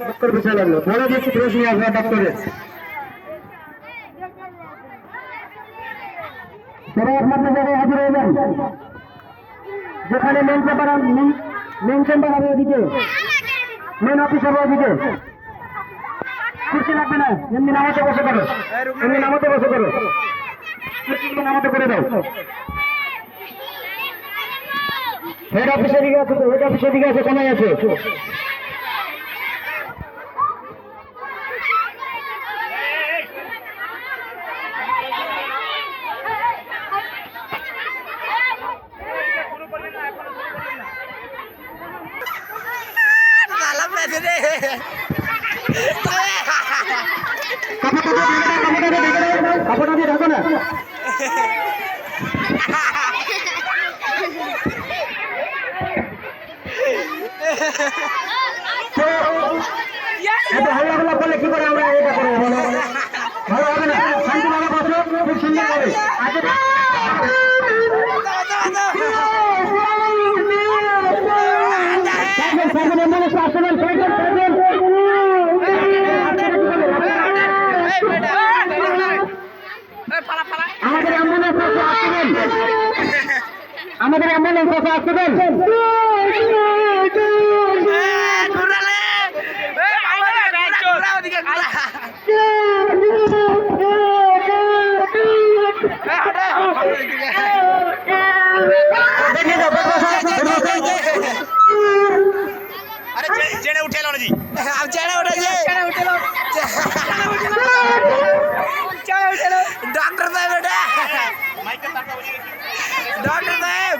Doctor বিষয় লাগলো বড় দিচ্ছি ড্রেস নিয়ে আসবে ডক্টরের সবাই আপনাদের জায়গায় হাজির হয়ে যান যেখানে মেন চেম্বার হবে ওদিকে মেন অফিস হবে ওদিকে কুর্সি লাগবে না এমনি নামাতে বসে করো এমনি নামাতে বসে করো কুর্সিগুলো নামাতে করে দাও হেড অফিসের দিকে আছে হেড অফিসের দিকে আছে কোনায় আছে কাপড়টা দিয়ে ঢাকো না হাল্লা করলে কি করে আমরা এটা করবো বলো ভালো হবে না শান্তি ভালো বসো খুব সুন্দর হবে আমাদের অ্যাম্বুলেন্স আসবেন चेड़े उठे लो जी अब चेड़े उठे लो डॉक्टर साहब बेटा डॉक्टर साहब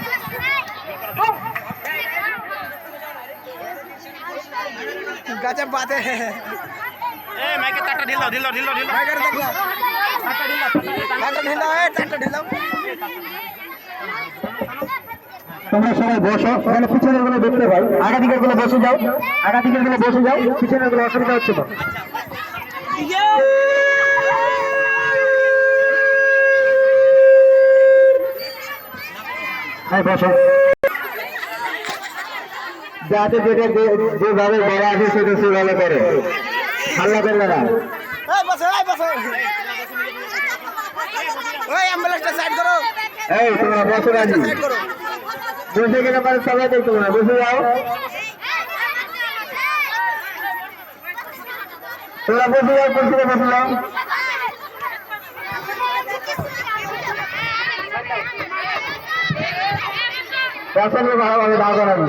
गजब बात है ए माइक के टाटा ढील दो माइक के टाटा ढील दो তোমরা সবাই বসো এখানে পিছনের গুলো দেখতে পাই আগা দিকের গুলো বসে যাও পিছনের গুলো অসুবিধা হচ্ছে তো হ্যাঁ বসো যাতে যেভাবে বলা আছে সেটা সেভাবে করে হাল্লা করবে না এই তোমরা বসো রাজি বসে গেলে পরে সবাই দেখতে না বসে যাও তোমরা বসে যাও কুর্সিতে বসে যাও পছন্দ ভালোভাবে দাও করাবি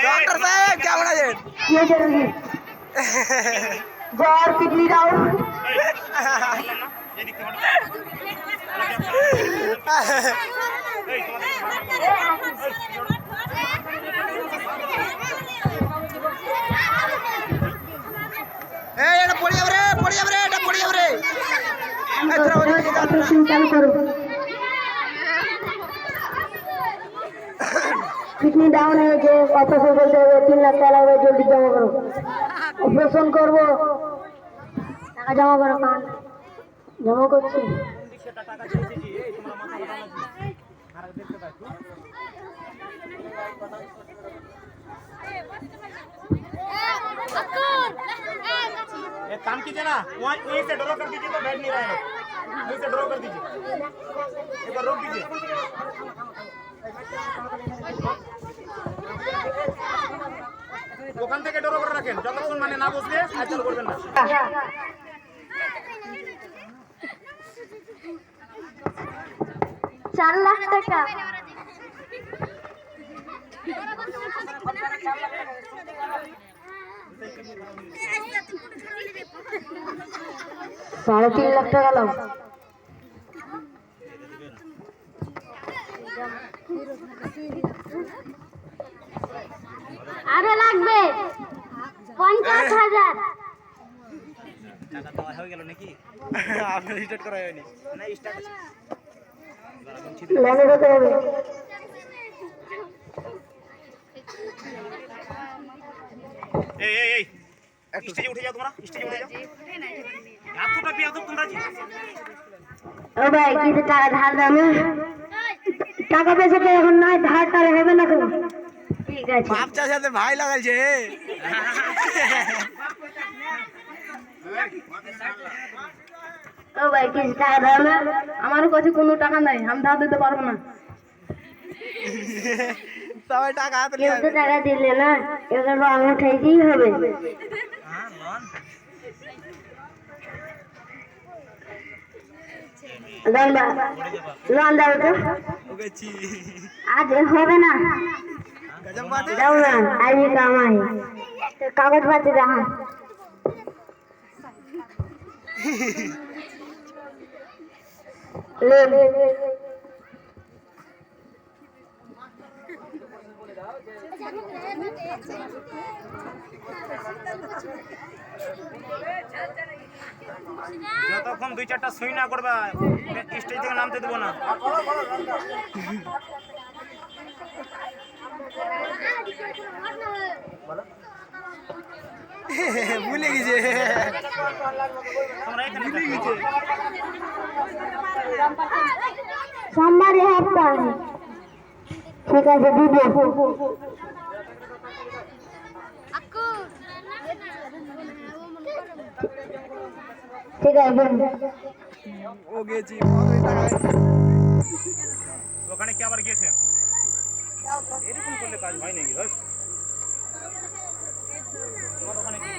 डॉक्टर साहब क्या बना ये जरूरी जार किडनी डाउन এটা পড়ে যাবে এটা পড়ে যাবে অপারেশন চালু করো किडनी डाउन है जो ऑपरेशन करते हुए 3 लाख का लगे जल्दी जमा करो ऑपरेशन করব টাকা জমা করো কান জমা করছি एक काम कीजिए ना वहाँ यहीं से ड्रॉ कर दीजिए तो बैठ नहीं रहेगा यहीं से ड्रॉ कर दीजिए एक बार रोक दीजिए ওখান থেকে ড্র করে রাখেন যতক্ষণ মানে না বসলে আর চালু করবেন না 4 লাখ টাকা साढ़े 3 लाख টাকা লাও আরো লাগবে 50,000 টাকা তো হয়ে গেল নাকি আপনি রিস্টার্ট করা হয়নি না স্টার্ট আছে লাইনে যেতে হবে এই স্টেজে উঠে যাও তোমরা স্টেজে উঠে যাও এতটা পেয়ে তোমরা জি ও ভাই কিছু টাকা ধার দাও না টাকা পয়সা তো এখন নাই, ধার টার হবে না কেন? ঠিক আছে। বাপচার সাথে ভাই লাগাইছে। ও ভাই কিছু টাকা দাও না। আমার কাছে কোনো টাকা নাই, আমি ধার দিতে পারবো না। সবাই টাকা হাতে কেউ নিয়ে তো টাকা দিলে না, এবার রং উঠাইতেই হবে। লোন দাও তো, ওকেছি আজ হবে না। গজব বাত है। দাও না, আজ কামাই কাগজ পাতি দেখা। যতক্ষণ 2-4টা সুই না করবা স্টেজ থেকে নামতে দেবো না। ভুলে গেছে। তোমরা এখানে থাকো। সোমবারে হাফটা ঠিক আছে দিব। ঠিক আছে ও গেছি কতই টাকা ওখানে কি আবার গিয়েছে? এরকম করলে কাজ হয় নাকি? ধর তোমার ওখানে কি?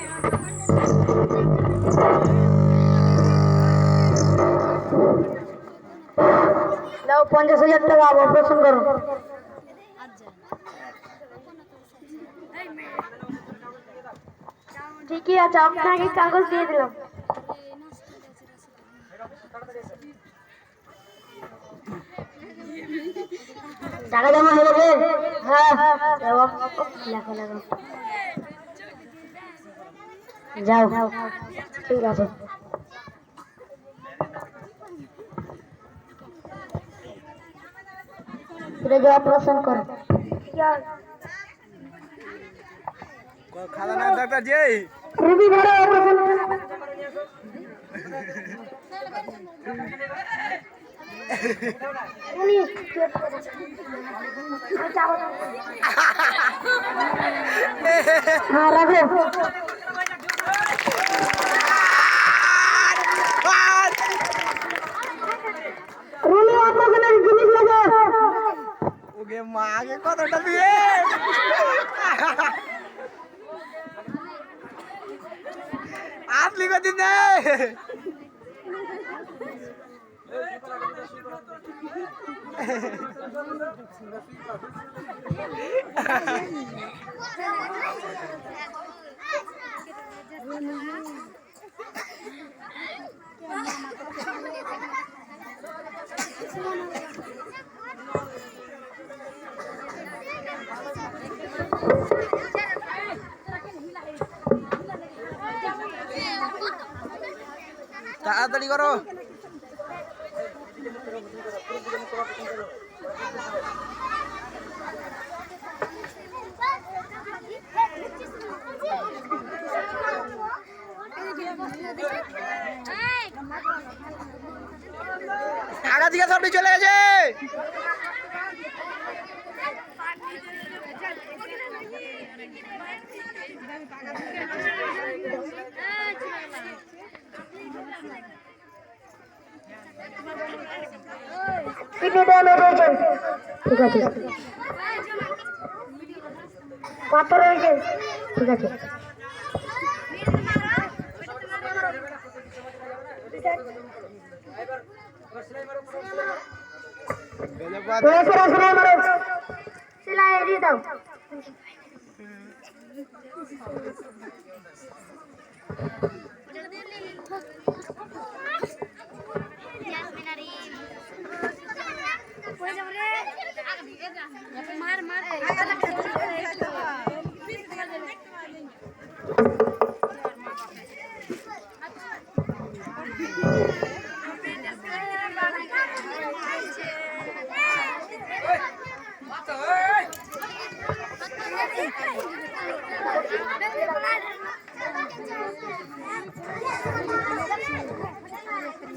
দাও 50,000 টাকা অপারেশন করো। ঠিকই আছে, আপনাকে কাগজ দিয়ে দিলাম। টাকা জমা হয়ে যাবে। হ্যাঁ লেখো লেখো। যাও ঠিক আছে। ফিরে যাও, অপারেশন করো। খাওয়া না ডাক্তার যে রুগী ঘরে অপারেশন। উনি হ্যাঁ রাখো। রুমি অপারেশনের জিনিস লাগে। ওকে মা আগে কতটা দিয়ে আপনি কত দিন তাড়াতাড়ি করো। আগা দিকে সবটি চলে গেছে। ঠিক আছে, পাথর হয়েছে। ঠিক আছে সেলাই দিয়ে দাও।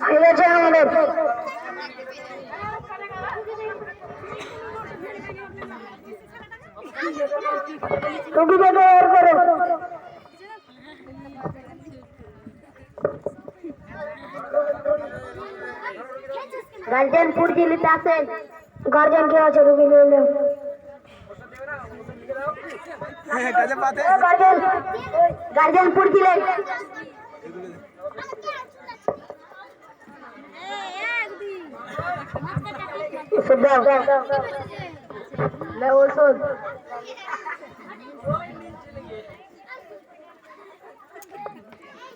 ঠিক আছে আমাদের রুগীটাকে বের করো। গার্জেন পুরজি নিতে আসেন। গার্জেন কে আছে রুগী নিয়ে এলো। গজব বাত है গার্জেন গার্জেন পুরজি লে। ওষুধ দাও লে ওষুধ।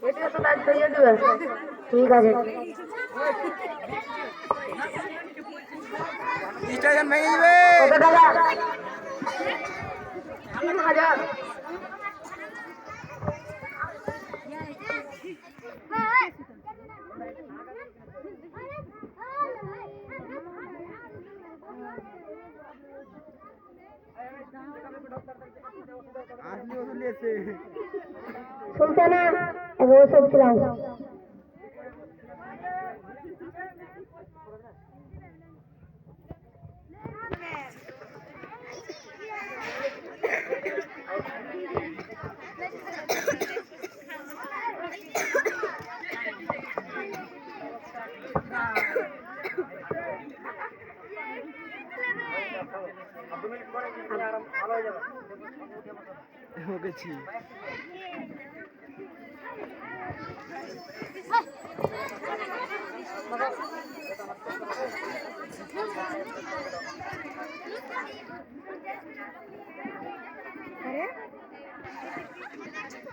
এটা তো তার ছড়িয়ে দিবে। ঠিক আছে। স্টেশন ভেঙে যাবে কত টাকা? 3000। আসলি ওষুধ নিয়েছে সুলতানা এবার ওষুধ ছিলাম। গেছি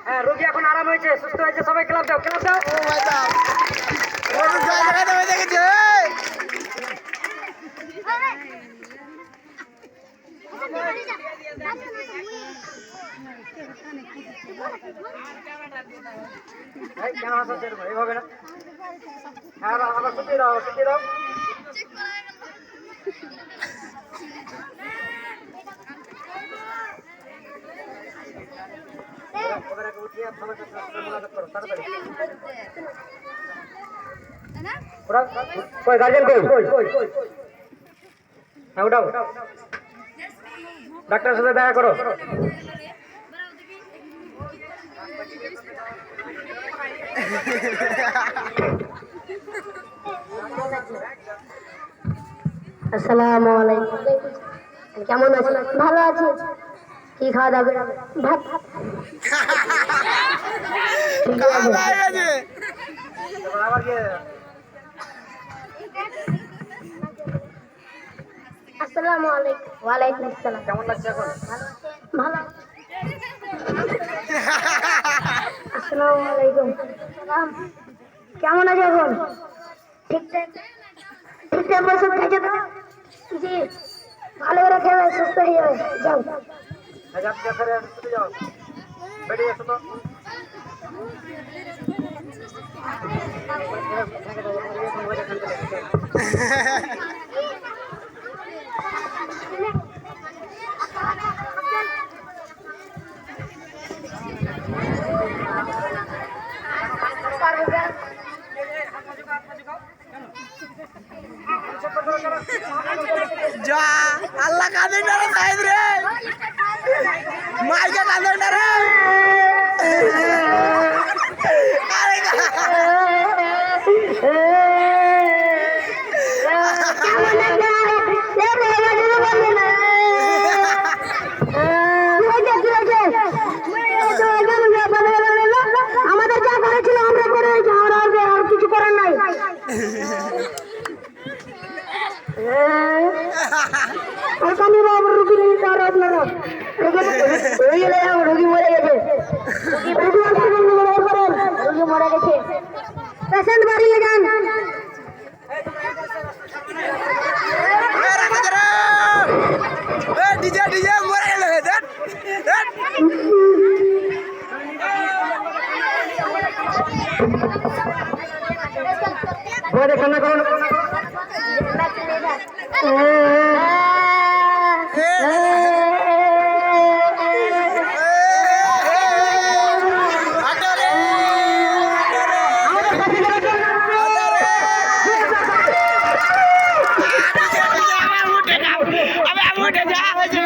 হ্যাঁ রোগী এখন আরাম হয়েছে, সুস্থ হয়েছে, সবাই ক্লাব দাও ক্লাব দাও। ও ভাই সাহেব ওষুধ জয় জায়গাতে হয়ে গেছে কেন হাসাচ্ছে এইভাবে না? হ্যাঁ আবার শুকিয়ে দাও শুকিয়ে দাও। কই গার্জেন কই? হ্যাঁ উঠাও, ডাক্তারের সাথে দেখা করো। আসসালামু আলাইকুম। কেমন আছেন? ভালো আছি। কি খাওয়া দাওয়া করে? ভাত। ঠিক আছে। হয়ে গেছে আসসালামু আলাইকুম। ওয়ালাইকুম আসসালাম। কেমন লাগছে এখন? ভালো। আসসালামু আলাইকুম। কেমন আছে এখন? ঠিকঠাক ঠিকঠাক ওষুধ খাইছো তো? জি ভালো করে খেয়ে সুস্থ হয়ে যাবে। যাও যাও বেরিয়ে এসো তো। যা আল্লাহ কাঁদে না রে সাহেব রে মাইকে কাঁদে না রে আরে আমাদের যা করেছিল আমরা করে আর কিছু করার নাই। রোগী মরে গেছে, রোগী মরে গেছে। পেশেন্ট বাড়ি যান। ডিজে ডিজে মরে গেল কান্না করুন। উঠে যা হয়েছে